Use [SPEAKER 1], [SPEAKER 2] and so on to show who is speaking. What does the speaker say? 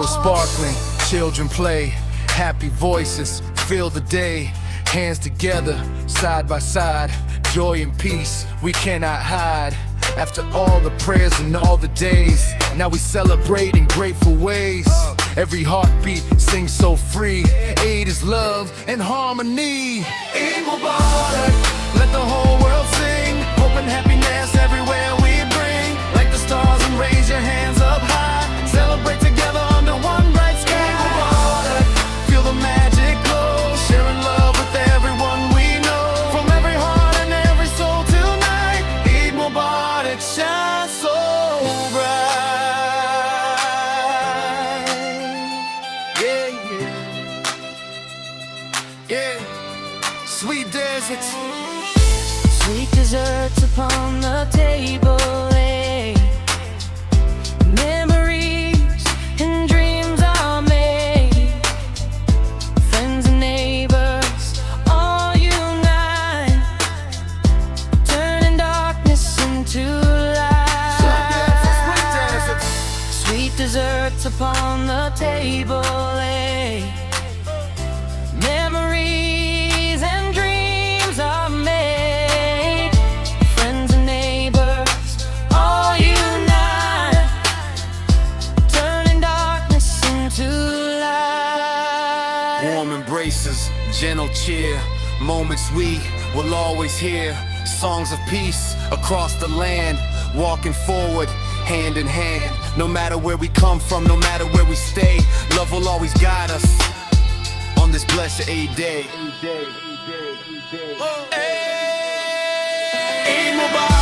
[SPEAKER 1] Rainbows sparkling, children play, happy voices fill the day. Hands together, side by side, joy and peace we cannot hide. After all the prayers and all the days, now we celebrate in grateful ways. Every heartbeat sings so free. Eid is love and harmony. Eid Mubarak, let the whole world sing. Hope and happiness everywhere we bring. Like the stars and raise your hands up high. Celebrate together under one bright sky. Eid Mubarak, feel the magic glow. Sharing love with everyone we know. From every heart and every soul tonight. Eid Mubarak, shine so bright. Yeah, sweet deserts,
[SPEAKER 2] Sweet desserts upon the table, eh? Memories and dreams are made. Friends and neighbors all unite, turning darkness into light. Sweet desserts upon the table, eh? Memories and dreams are made. Friends and neighbors all unite, turning darkness into light.
[SPEAKER 1] warm embraces, gentle cheer, moments we will always hear. Songs of peace across the land, walking forward, hand in hand. No matter where we come from, no matter where we stay, love will always guide us on this blessed Eid day. Eid Mubarak.